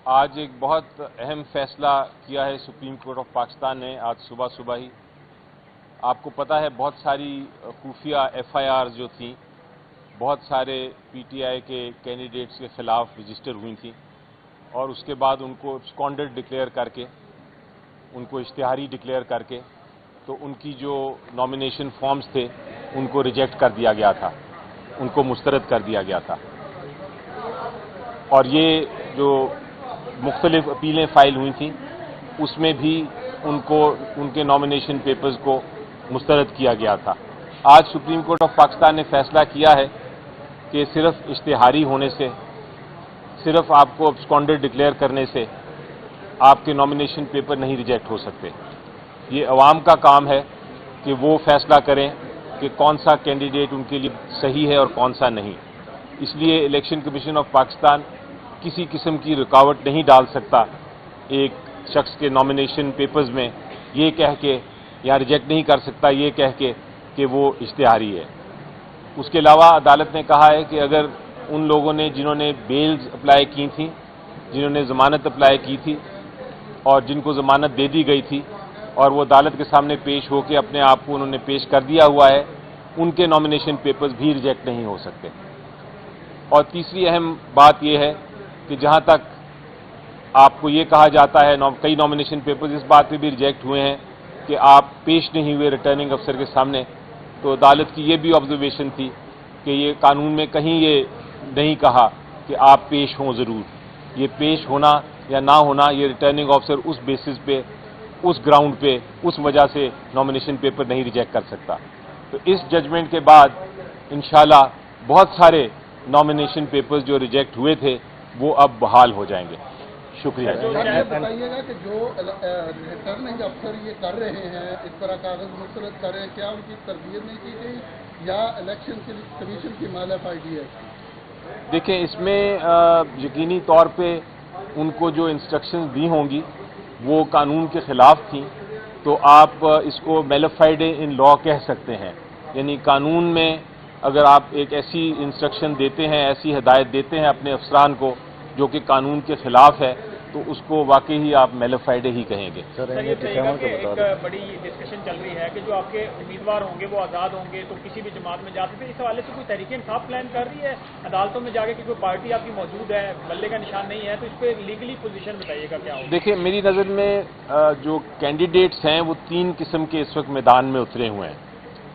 آج ایک بہت اہم فیصلہ کیا ہے سپریم کورٹ آف پاکستان نے آج صبح ہی. آپ کو پتہ ہے بہت ساری خفیہ ایف آئی آر جو تھیں بہت سارے پی ٹی آئی کے کینڈیڈیٹس کے خلاف رجسٹر ہوئی تھیں اور اس کے بعد ان کو ابسکانڈڈ ڈکلیئر کر کے ان کو اشتہاری ڈکلیئر کر کے تو ان کی جو نامینیشن فارمز تھے ان کو ریجیکٹ کر دیا گیا تھا, ان کو مسترد کر دیا گیا تھا. اور یہ جو مختلف اپیلیں فائل ہوئی تھیں اس میں بھی ان کو ان کے نامینیشن پیپرز کو مسترد کیا گیا تھا. آج سپریم کورٹ آف پاکستان نے فیصلہ کیا ہے کہ صرف اشتہاری ہونے سے, صرف آپ کو ابسکانڈڈ ڈکلیئر کرنے سے آپ کے نامینیشن پیپر نہیں ریجیکٹ ہو سکتے. یہ عوام کا کام ہے کہ وہ فیصلہ کریں کہ کون سا کینڈیڈیٹ ان کے لیے صحیح ہے اور کون سا نہیں. اس لیے الیکشن کمیشن آف پاکستان کسی قسم کی رکاوٹ نہیں ڈال سکتا ایک شخص کے نامینیشن پیپرز میں یہ کہہ کے, یا ریجیکٹ نہیں کر سکتا یہ کہہ کے کہ وہ اشتہاری ہے. اس کے علاوہ عدالت نے کہا ہے کہ اگر ان لوگوں نے جنہوں نے بیلز اپلائی کی تھیں, جنہوں نے ضمانت اپلائی کی تھی اور جن کو ضمانت دے دی گئی تھی اور وہ عدالت کے سامنے پیش ہو کے اپنے آپ کو انہوں نے پیش کر دیا ہوا ہے, ان کے نامینیشن پیپرز بھی ریجیکٹ نہیں ہو سکتے. اور تیسری اہم بات یہ ہے کہ جہاں تک آپ کو یہ کہا جاتا ہے کئی نامینیشن پیپرز اس بات پہ بھی ریجیکٹ ہوئے ہیں کہ آپ پیش نہیں ہوئے ریٹرننگ افسر کے سامنے, تو عدالت کی یہ بھی آبزرویشن تھی کہ یہ قانون میں کہیں یہ نہیں کہا کہ آپ پیش ہوں ضرور. یہ پیش ہونا یا نہ ہونا یہ ریٹرننگ آفیسر اس بیسس پہ, اس گراؤنڈ پہ, اس وجہ سے نامینیشن پیپر نہیں ریجیکٹ کر سکتا. تو اس ججمنٹ کے بعد انشاءاللہ بہت سارے نامینیشن پیپرز جو ریجیکٹ ہوئے تھے وہ اب بحال ہو جائیں گے. شکریہ. یہ بتائیے گا کہ جو ریٹرننگ افسر یہ کر رہے ہیں اس طرح کاغذ مسترد کر رہے ہیں, کیا ان کی تربیت نہیں کی گئی یا الیکشن کمیشن کی مالافائڈی ہے؟ دیکھیں اس میں یقینی طور پہ ان کو جو انسٹرکشنز دی ہوں گی وہ قانون کے خلاف تھیں, تو آپ اس کو میلافائڈ ان لا کہہ سکتے ہیں. یعنی قانون میں اگر آپ ایک ایسی انسٹرکشن دیتے ہیں, ایسی ہدایت دیتے ہیں اپنے افسران کو جو کہ قانون کے خلاف ہے, تو اس کو واقعی ہی آپ میلافائڈ ہی کہیں گے. سر یہ ایک بڑی ڈسکشن چل رہی ہے کہ جو آپ کے امیدوار ہوں گے وہ آزاد ہوں گے تو کسی بھی جماعت میں جاتے تھے, اس حوالے سے کوئی تحریک انصاف پلان کر رہی ہے عدالتوں میں جا کے کہ کوئی پارٹی آپ کی موجود ہے, بلے کا نشان نہیں ہے, تو اس پہ لیگلی پوزیشن بتائیے گا کیا ہوگا؟ دیکھیں میری نظر میں جو کینڈیڈیٹس ہیں وہ تین قسم کے اس وقت میدان میں اترے ہوئے ہیں.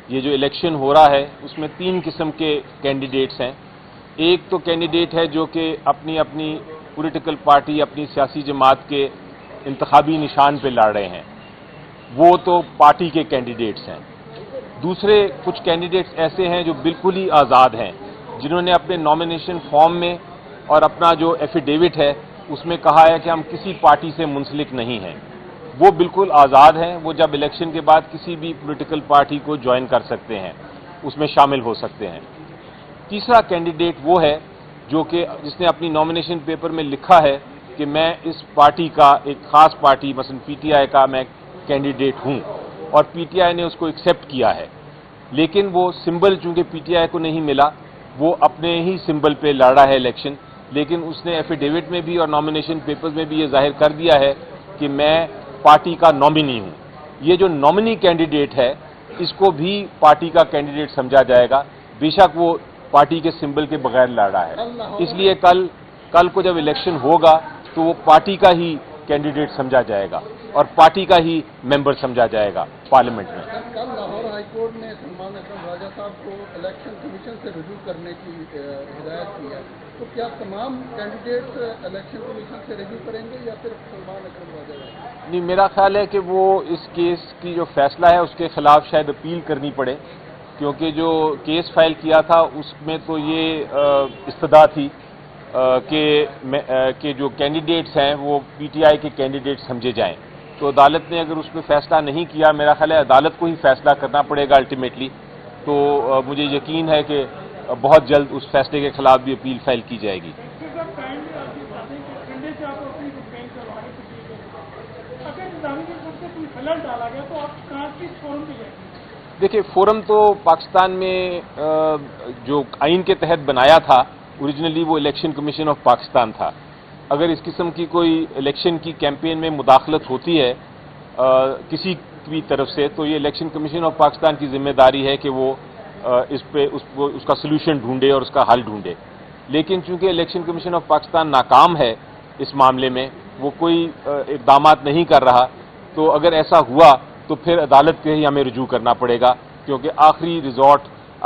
یہ جو الیکشن ہو رہا ہے اس میں تین قسم کے کینڈیڈیٹس ہیں. ایک تو کینڈیڈیٹ ہے جو کہ اپنی پولیٹیکل پارٹی, اپنی سیاسی جماعت کے انتخابی نشان پہ لڑ رہے ہیں, وہ تو پارٹی کے کینڈیڈیٹس ہیں. دوسرے کچھ کینڈیڈیٹس ایسے ہیں جو بالکل ہی آزاد ہیں, جنہوں نے اپنے نامینیشن فارم میں اور اپنا جو ایفیڈیوٹ ہے اس میں کہا ہے کہ ہم کسی پارٹی سے منسلک نہیں ہیں. وہ بالکل آزاد ہیں, وہ جب الیکشن کے بعد کسی بھی پولیٹیکل پارٹی کو جوائن کر سکتے ہیں, اس میں شامل ہو سکتے ہیں. تیسرا کینڈیڈیٹ وہ ہے جو کہ جس نے اپنی نامینیشن پیپر میں لکھا ہے کہ میں اس پارٹی کا, ایک خاص پارٹی مثلا پی ٹی آئی کا میں کینڈیڈیٹ ہوں, اور پی ٹی آئی نے اس کو ایکسیپٹ کیا ہے, لیکن وہ سمبل چونکہ پی ٹی آئی کو نہیں ملا, وہ اپنے ہی سمبل پہ لڑ رہا ہے الیکشن, لیکن اس نے ایفیڈیوٹ میں بھی اور نامینیشن پیپرز میں بھی یہ ظاہر کر دیا ہے کہ میں پارٹی کا نامنی ہوں. یہ جو نامنی کینڈیڈیٹ ہے اس کو بھی پارٹی کا کینڈیڈیٹ سمجھا جائے گا, بے شک وہ پارٹی کے سمبل کے بغیر لڑ رہا ہے. اس لیے کل کو جب الیکشن ہوگا تو وہ پارٹی کا ہی کینڈیڈیٹ سمجھا جائے گا اور پارٹی کا ہی ممبر سمجھا جائے گا پارلیمنٹ میں. کل لاہور ہائی کورٹ نے سلمان اکرم راجہ صاحب کو الیکشن کمیشن سے رجوع کرنے کی ہدایت کی ہے, تو کیا تمام کینڈیڈیٹس الیکشن کمیشن سے رجوع کریں گے یا صرف سلمان اکرم راجہ صاحب؟ نہیں, میرا خیال ہے کہ وہ اس کیس کی جو فیصلہ ہے اس کے خلاف شاید اپیل کرنی پڑے, کیونکہ جو کیس فائل کیا تھا اس میں تو یہ استدعا تھی کہ جو کینڈیڈیٹس ہیں وہ پی ٹی آئی کے کینڈیڈیٹ سمجھے جائیں. تو عدالت نے اگر اس میں فیصلہ نہیں کیا, میرا خیال ہے عدالت کو ہی فیصلہ کرنا پڑے گا الٹیمیٹلی, تو مجھے یقین ہے کہ بہت جلد اس فیصلے کے خلاف بھی اپیل فائل کی جائے گی. دیکھیں فورم تو پاکستان میں جو آئین کے تحت بنایا تھا اوریجنلی وہ الیکشن کمیشن آف پاکستان تھا, اگر اس قسم کی کوئی الیکشن کی کیمپین میں مداخلت ہوتی ہے کسی بھی طرف سے، تو یہ الیکشن کمیشن آف پاکستان کی ذمہ داری ہے کہ وہ اس کا سلوشن ڈھونڈے اور اس کا حل ڈھونڈے. لیکن چونکہ الیکشن کمیشن آف پاکستان ناکام ہے اس معاملے میں، وہ کوئی اقدامات نہیں کر رہا، تو اگر ایسا ہوا تو پھر عدالت کے ہی ہمیں رجوع کرنا پڑے گا، کیونکہ آخری ریزورٹ،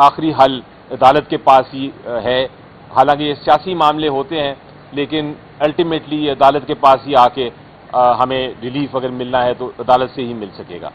آخری حل عدالت کے پاس ہی ہے. حالانکہ یہ سیاسی معاملے ہوتے ہیں، لیکن الٹیمیٹلی یہ عدالت کے پاس ہی آ کے ہمیں ریلیف اگر ملنا ہے تو عدالت سے ہی مل سکے گا.